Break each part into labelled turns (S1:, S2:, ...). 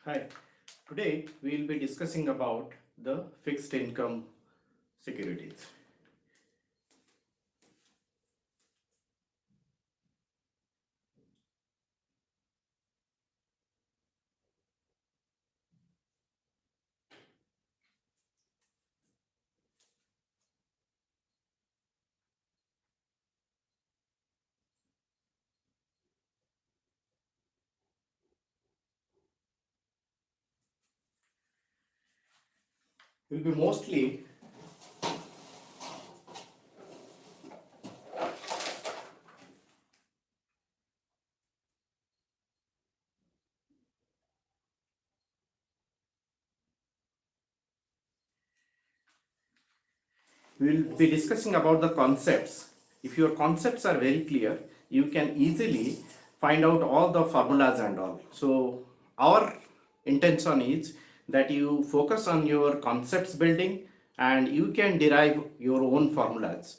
S1: Hi, today we will be discussing about the fixed income securities. Will be mostly we will be discussing about the concepts. If your concepts are very clear, you can easily find out all the formulas and all. So our intention is that you focus on your concepts building and you can derive your own formulas.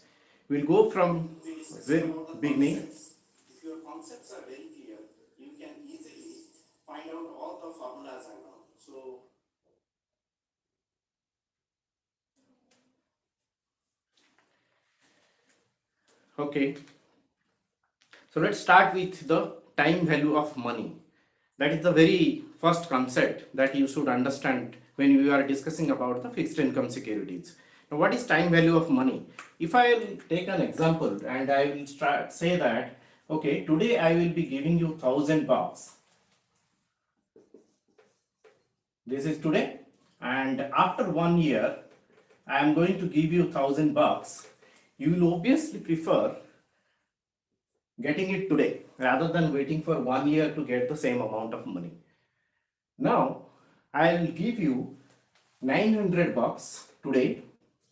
S1: We'll go from very beginning. If your concepts are very clear, you can easily find out all the formulas and all. So okay, so let's start with the time value of money. That is the very first concept that you should understand when we are discussing about the fixed income securities. Now, what is time value of money? If I will take an example and I will say that, okay, today I will be giving you $1,000. This is today, and after 1 year, I am going to give you $1,000. You will obviously prefer getting it today rather than waiting for 1 year to get the same amount of money. Now, I will give you $900 today,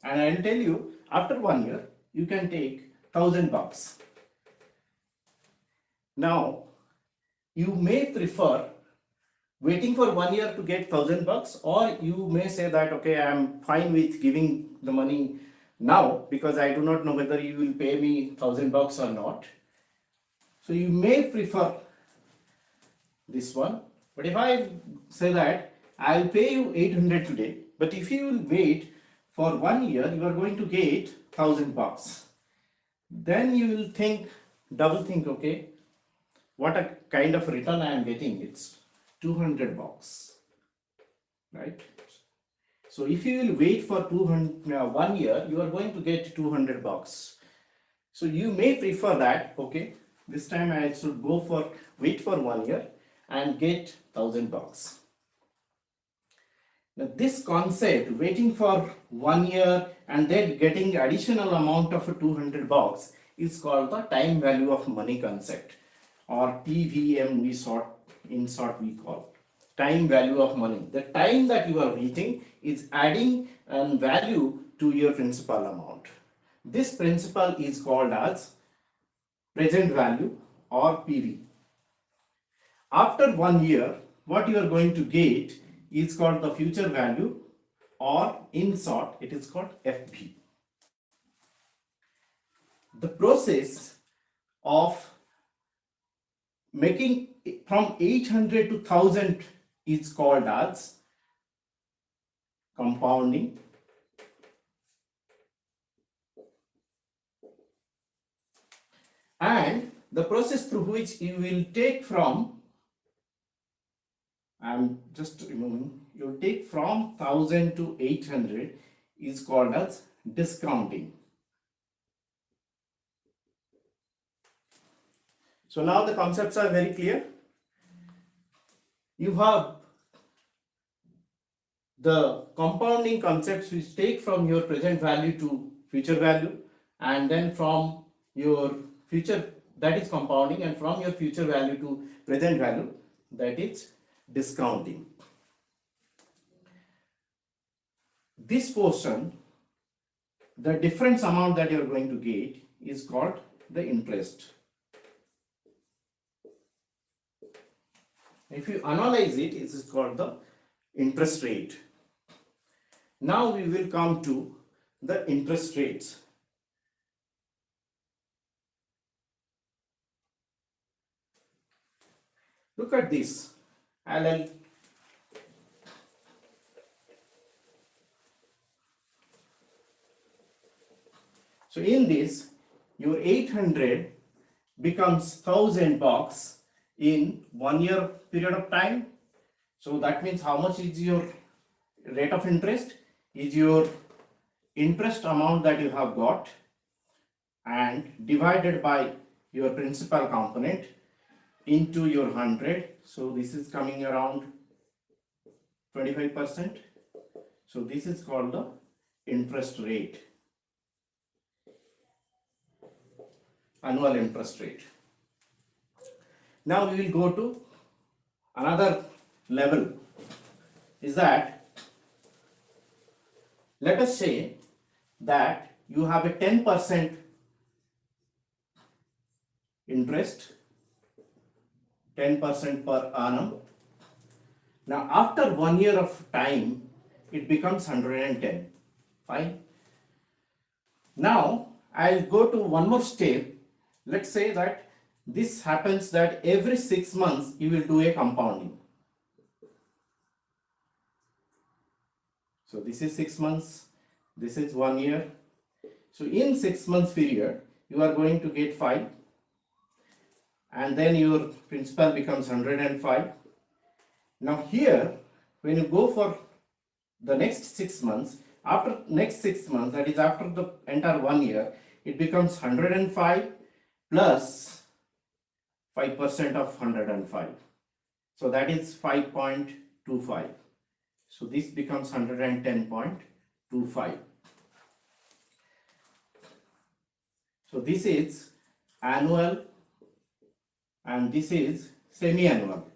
S1: and I will tell you after 1 year you can take $1,000. Now, you may prefer waiting for 1 year to get $1,000, or you may say that okay, I am fine with giving the money now because I do not know whether you will pay me $1,000 or not. So you may prefer this one. But if I say that I'll pay you 800 today, but if you will wait for 1 year, you are going to get $1,000. Then you will think, double think, okay, what a kind of return I am getting. It's $200, right? So if you will wait for 1 year, you are going to get $200. So you may prefer that, okay, this time I should go for wait for 1 year and get $1,000. Now this concept, waiting for 1 year and then getting additional amount of $200 is called the time value of money concept, or TVM in short we call time value of money. The time that you are waiting is adding a value to your principal amount. This principal is called as present value or PV. After 1 year, what you are going to get is called the future value, or in short it is called FV. The process of making from 800 to 1000 is called as compounding, and the process through which you will take from, I'm just removing, you take from 1000 to 800 is called as discounting. So now the concepts are very clear. You have the compounding concepts which take from your present value to future value, and then from your future, that is compounding, and from your future value to present value, that is discounting. This portion, the difference amount that you are going to get is called the interest. If you analyze it, it is called the interest rate. Now we will come to the interest rates. Look at this. I'll So in this, your 800 becomes $1,000 in 1 year period of time. So that means how much is your rate of interest? Is your interest amount that you have got and divided by your principal component into your 100. So this is coming around 25%. So this is called the interest rate, annual interest rate. Now we will go to another level, is that let us say that you have a 10% interest, 10% per annum. Now after 1 year of time, it becomes 110. Fine. Now I'll go to one more step. Let's say that this happens that every 6 months you will do a compounding. So this is 6 months, this is 1 year. So in 6 months period, you are going to get 5, and then your principal becomes 105. Now here, when you go for the next 6 months, after next 6 months, that is after the entire 1 year, it becomes 105 plus 5% of 105. So that is 5.25. So this becomes 110.25. So this is annual and this is semi-annual.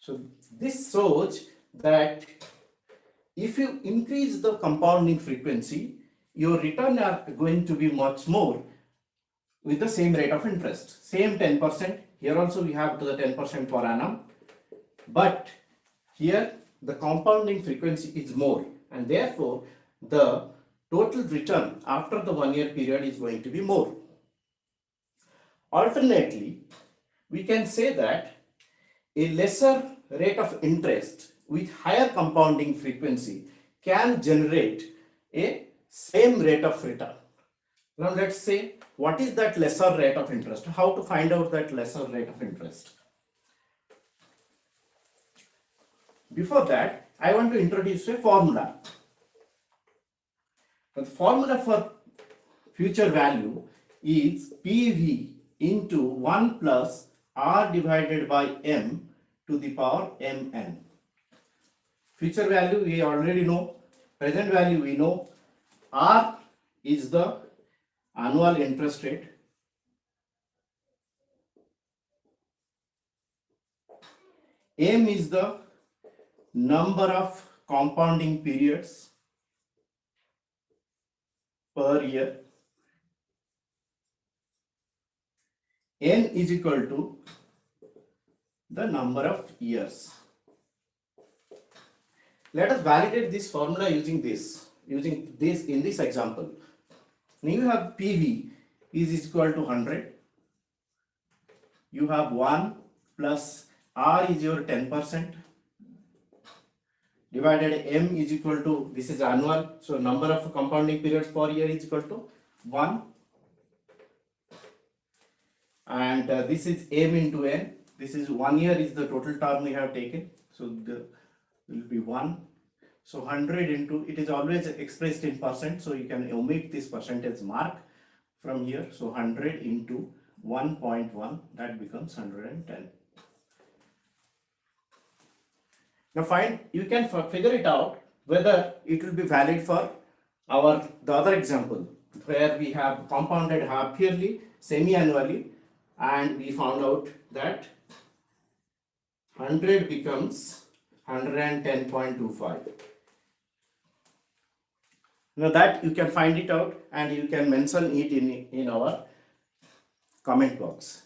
S1: So this shows that if you increase the compounding frequency, your return are going to be much more with the same rate of interest. Same 10%. Here also we have the 10% per annum. But here the compounding frequency is more, and therefore the total return after the 1 year period is going to be more. Alternately, we can say that a lesser rate of interest with higher compounding frequency can generate a same rate of return. Now let's say, what is that lesser rate of interest? How to find out that lesser rate of interest? Before that, I want to introduce a formula. The formula for future value is PV into 1 plus R divided by M to the power Mn. Future value we already know, present value we know, R is the annual interest rate, M is the number of compounding periods per year, N is equal to the number of years. Let us validate this formula using this in this example. Now you have PV is equal to 100. You have 1 plus R is your 10%. Divided M is equal to, this is annual, so number of compounding periods per year is equal to 1. And this is M into N. This is 1 year is the total term we have taken. So there will be 1. So 100 into, it is always expressed in percent. So you can omit this percentage mark from here. So 100 into 1.1, that becomes 110. Now you can figure it out whether it will be valid for the other example where we have compounded half yearly, semi-annually, and we found out that 100 becomes 110.25. Now that you can find it out and you can mention it in our comment box.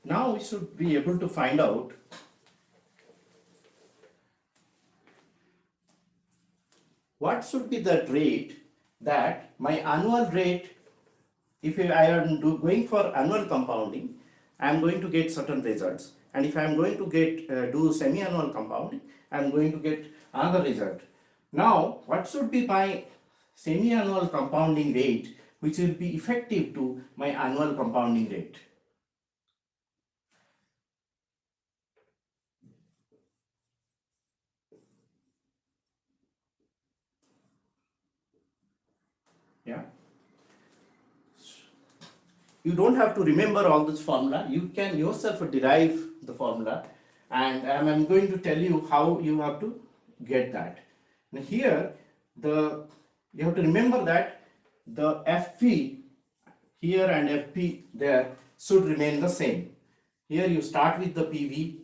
S1: Now we should be able to find out what should be the rate that my annual rate, if I am going for annual compounding, I am going to get certain results, and if I am going to get do semi-annual compounding, I am going to get another result. Now, what should be my semi-annual compounding rate, which will be effective to my annual compounding rate? Yeah. You don't have to remember all this formula. You can yourself derive the formula, and I'm going to tell you how you have to get that. Now here, you have to remember that the FP here and FP there should remain the same. Here you start with the PV,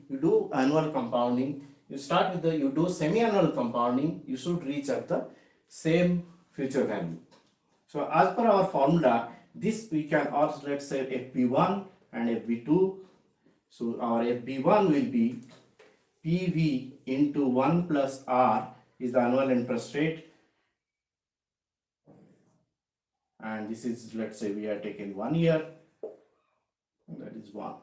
S1: you do annual compounding, you do semi-annual compounding, you should reach at the same future value. So as per our formula, this we can also, let's say, FB1 and FB2. So our FB1 will be PV into 1 plus R is the annual interest rate, and this is, let's say, we are taking 1 year, that is 1.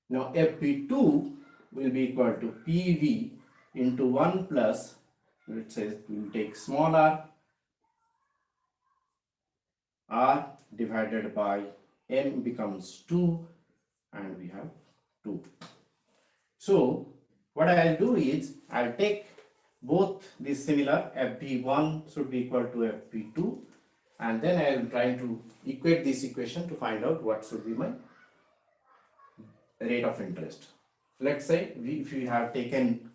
S1: Now FB2 will be equal to PV into 1 plus, let's say, we will take small r divided by m becomes 2, and we have 2. So what I'll do is I'll take both these similar, FB1 should be equal to FB2, and then I'll try to equate this equation to find out what should be my rate of interest. Let's say if we have taken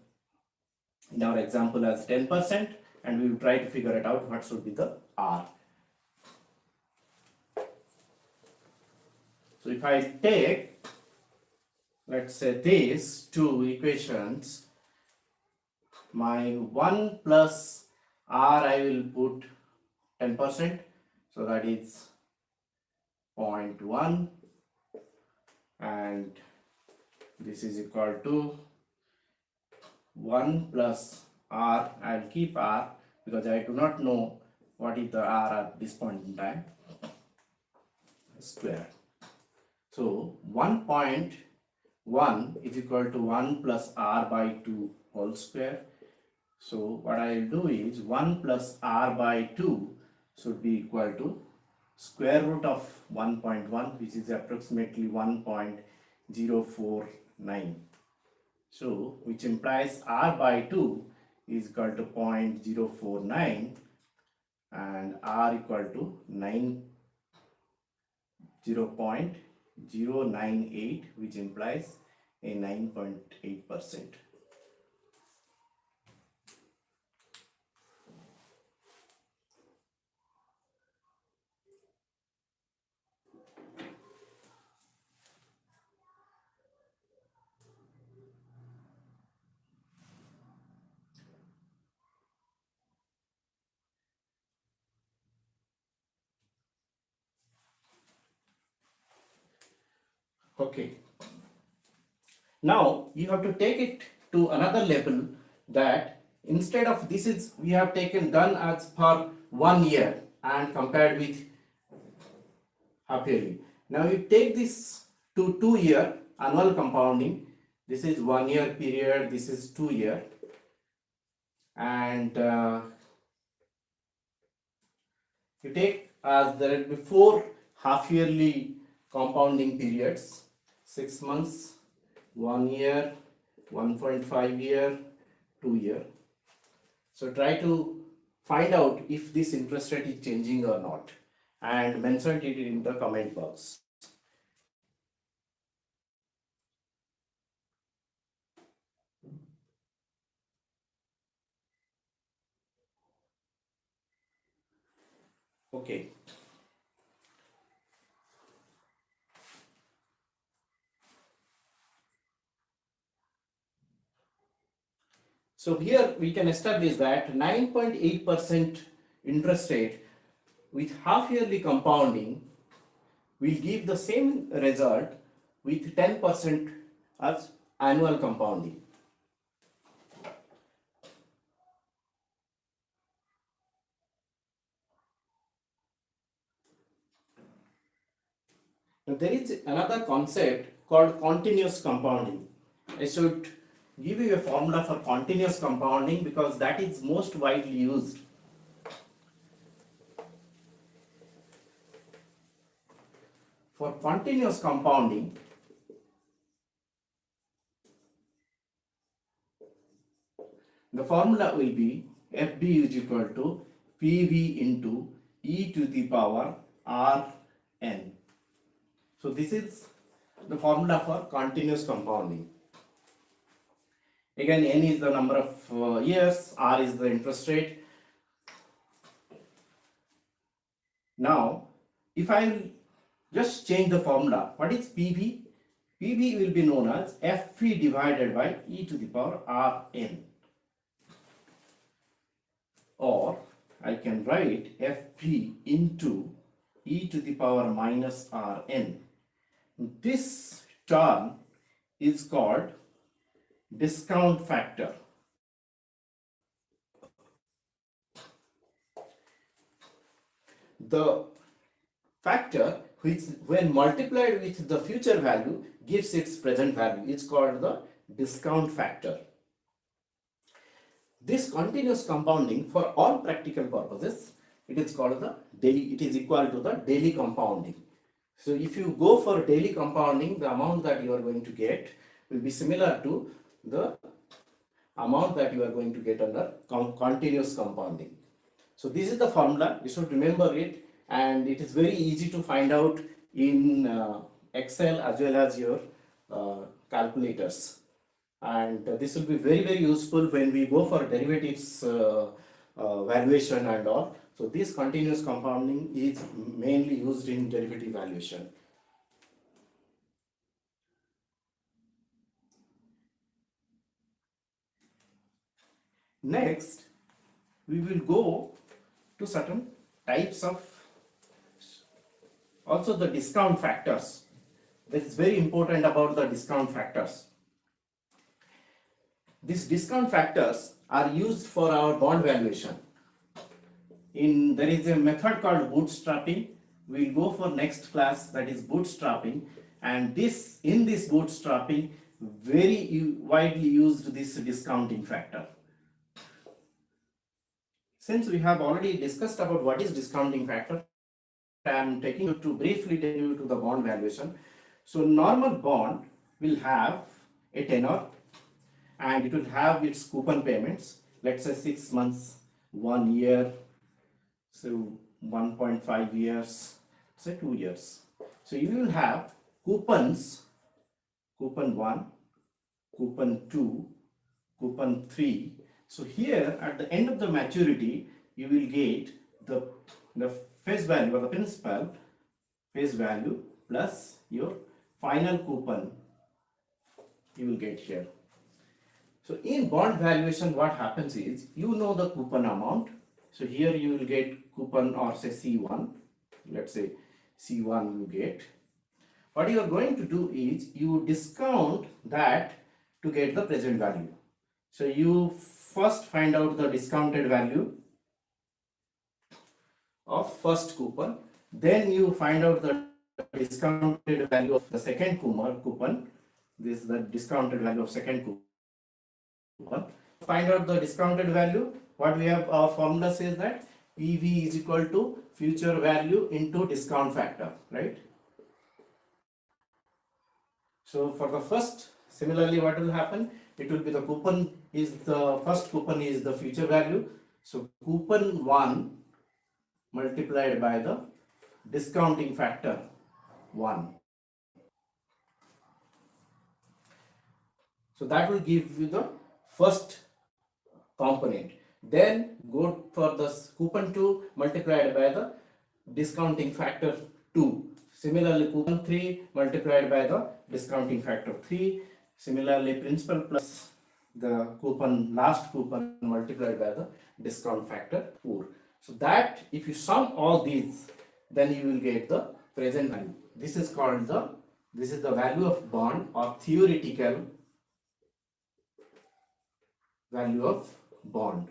S1: in our example as 10%, and we will try to figure it out what should be the R. So if I take, let's say, these two equations, my 1 plus R I will put 10%, so that is 0.1, and this is equal to 1 plus R, I will keep R because I do not know what is the R at this point in time, square. So 1.1 is equal to 1 plus R by 2 whole square. So what I will do is 1 plus R by 2 should be equal to square root of 1.1, which is approximately 1.049. So which implies R by 2 is equal to 0.049 and R equal to 0.098, which implies a 9.8%. Okay. Now you have to take it to another level, that instead of this is we have done as per 1 year and compared with half yearly. Now you take this to 2 year annual compounding. This is 1 year period, this is 2 year, and you take as there will be 4 half yearly compounding periods, 6 months, 1 year, 1.5 year, 2 year. So try to find out if this interest rate is changing or not, and mention it in the comment box. Okay. So here we can establish that 9.8% interest rate with half yearly compounding will give the same result with 10% as annual compounding. Now, there is another concept called continuous compounding. I should give you a formula for continuous compounding because that is most widely used. For continuous compounding, the formula will be FB is equal to PV into e to the power Rn. So this is the formula for continuous compounding. Again, n is the number of years, R is the interest rate. Now, if I just change the formula, what is PV? PV will be known as FV divided by e to the power Rn. Or I can write Fp into e to the power minus Rn. This term is called discount factor. The factor which when multiplied with the future value gives its present value is called the discount factor. This continuous compounding for all practical purposes, it is called the daily, it is equal to the daily compounding. So if you go for daily compounding, the amount that you are going to get will be similar to the amount that you are going to get under continuous compounding. So this is the formula, you should remember it, and it is very easy to find out in Excel as well as your calculators. And this will be very useful when we go for derivatives valuation and all. So this continuous compounding is mainly used in derivative valuation. Next, we will go to certain types of also the discount factors. That is very important about the discount factors. These discount factors are used for our bond valuation. There is a method called bootstrapping. We will go for next class, that is bootstrapping, and in this bootstrapping very widely used this discounting factor. Since we have already discussed about what is discounting factor, I am taking you to briefly take you to the bond valuation. So normal bond will have a tenor and it will have its coupon payments, let's say 6 months, 1 year, so 1.5 years, say 2 years. So you will have coupons, coupon 1, coupon 2, coupon 3. So here at the end of the maturity, you will get the face value or the principal face value plus your final coupon you will get here. So in bond valuation, what happens is, you know the coupon amount. So here you will get coupon or say C1, let's say C1 you get. What you are going to do is, you discount that to get the present value. So you first find out the discounted value of first coupon, then you find out the discounted value of the second coupon. This is the discounted value of second coupon. Find out the discounted value. What we have, our formula says that PV is equal to future value into discount factor, right? So for the first, similarly what will happen? It will be the coupon is the first coupon is the future value. So coupon 1 multiplied by the discounting factor 1. So that will give you the first component. Then go for the coupon 2 multiplied by the discounting factor 2. Similarly, coupon 3 multiplied by the discounting factor 3. Similarly, principal plus the coupon, last coupon multiplied by the discount factor 4. So that if you sum all these, then you will get the present value. this is called this is the value of bond or theoretical value of bond.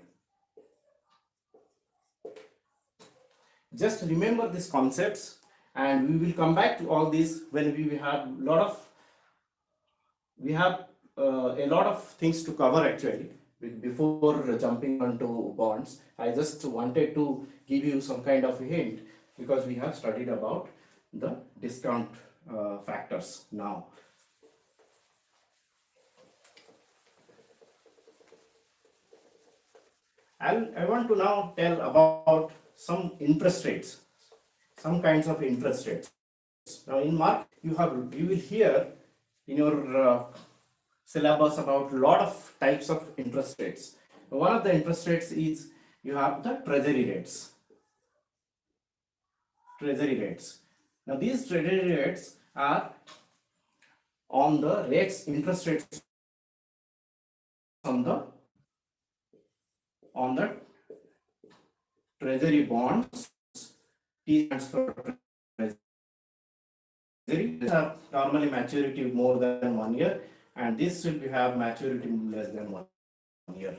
S1: Just remember these concepts, and we will come back to all these when we have a lot of things to cover actually before jumping onto bonds. I just wanted to give you some kind of a hint because we have studied about the discount factors now. I want to now tell about some interest rates, some kinds of interest rates. Now in market you will hear in your syllabus about a lot of types of interest rates. One of the interest rates is you have the treasury rates. Treasury rates. Now these treasury rates are on the rates, interest rates on the treasury bonds. T stands for treasury. These are normally maturity more than 1 year, and this will have maturity less than 1 year.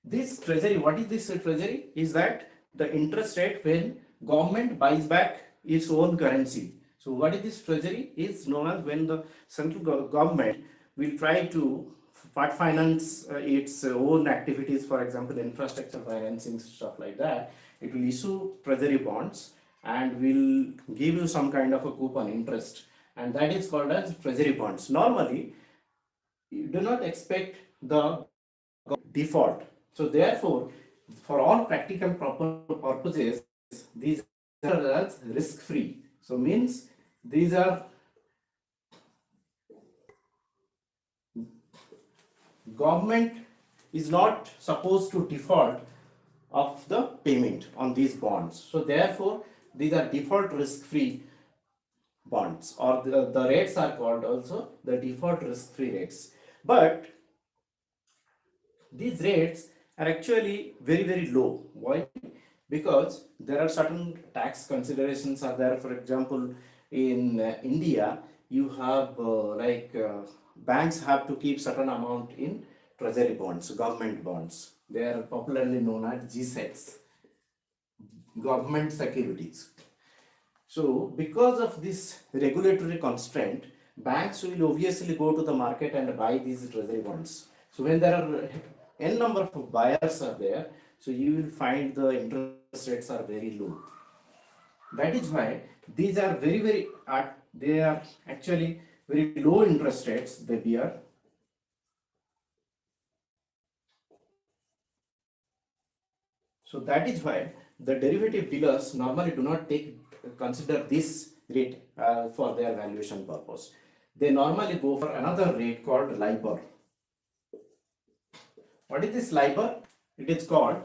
S1: This treasury, what is this treasury? Is that the interest rate when government buys back its own currency. So what is this treasury? Is known as when the central government will try to part finance its own activities, for example infrastructure financing, stuff like that. It will issue treasury bonds and will give you some kind of a coupon interest, and that is called as treasury bonds. Normally you do not expect the default. So therefore, for all practical purposes, these are as risk-free. So means these are government is not supposed to default of the payment on these bonds. So therefore, these are default risk-free bonds, or the rates are called also the default risk-free rates. But these rates are actually very low. Why? Because there are certain tax considerations are there. For example, in India you have banks have to keep certain amount in treasury bonds, government bonds. They are popularly known as GSECs, government securities. So because of this regulatory constraint, banks will obviously go to the market and buy these treasury bonds. So when there are n number of buyers are there, so you will find the interest rates are very low. That is why these are they are actually very low interest rates they bear. So that is why the derivative dealers normally do not consider this rate for their valuation purpose. They normally go for another rate called LIBOR. What is this LIBOR? It is called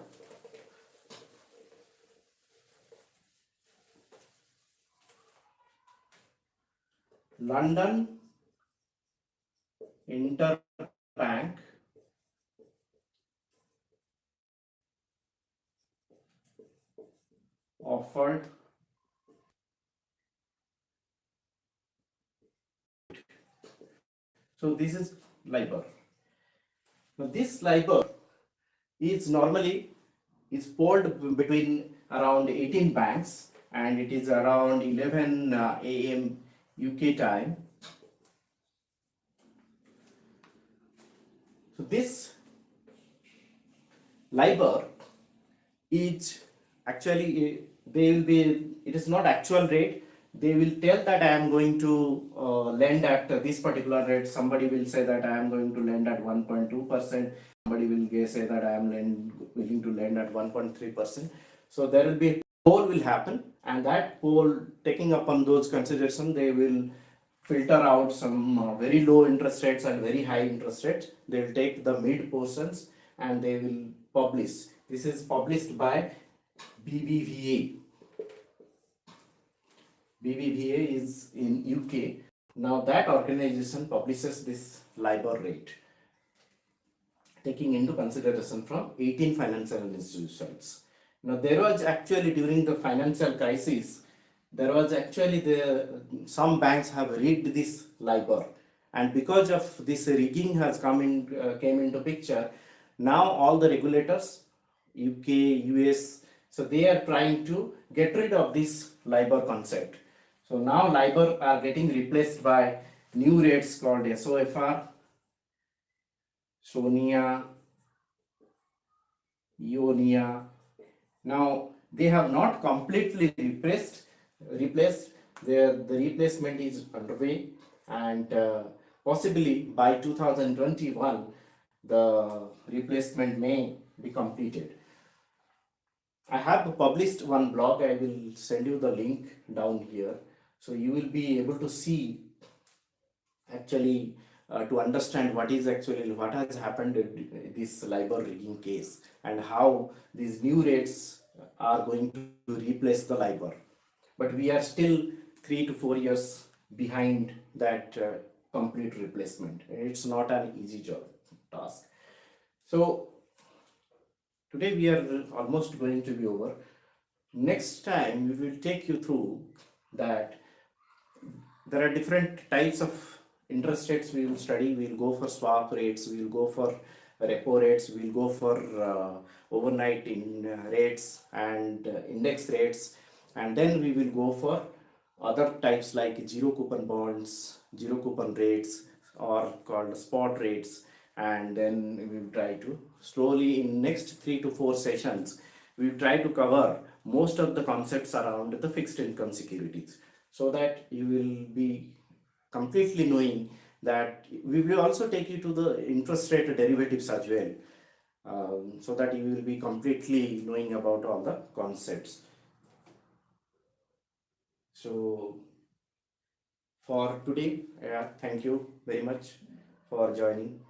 S1: London Interbank offered So this is LIBOR. Now this LIBOR is normally polled between around 18 banks, and it is around 11 a.m. UK time. So this LIBOR is actually it is not actual rate. They will tell that I am going to lend at this particular rate. Somebody will say that I am going to lend at 1.2%. Somebody will say that I am willing to lend at 1.3%. So there will be a poll will happen, and that poll, taking upon those considerations, they will filter out some very low interest rates and very high interest rates. They will take the mid portions and they will publish. This is published by BBVA. BBVA is in UK. Now that organization publishes this LIBOR rate. taking into consideration from 18 financial institutions. Now, there was actually during the financial crisis, there was actually some banks have rigged this LIBOR, and because of this rigging has came into picture, now all the regulators, UK, US, so they are trying to get rid of this LIBOR concept. So now LIBOR are getting replaced by new rates called SOFR, Sonia, Ionia. Now they have not completely replaced. The replacement is underway, and possibly by 2021 the replacement may be completed. I have published one blog. I will send you the link down here, so you will be able to see actually to understand what has happened in this LIBOR rigging case, and how these new rates are going to replace the LIBOR. But we are still 3 to 4 years behind that complete replacement. It's not an easy job task. So today we are almost going to be over. Next time we will take you through that there are different types of interest rates we will study. We will go for swap rates, we will go for repo rates, we will go for overnight in rates and index rates, and then we will go for other types like zero coupon bonds, zero coupon rates, or called spot rates. And then we will try to slowly in next 3 to 4 sessions we will try to cover most of the concepts around the fixed income securities, so that you will be completely knowing that we will also take you to the interest rate derivatives as well, so that you will be completely knowing about all the concepts. So for today, thank you very much for joining.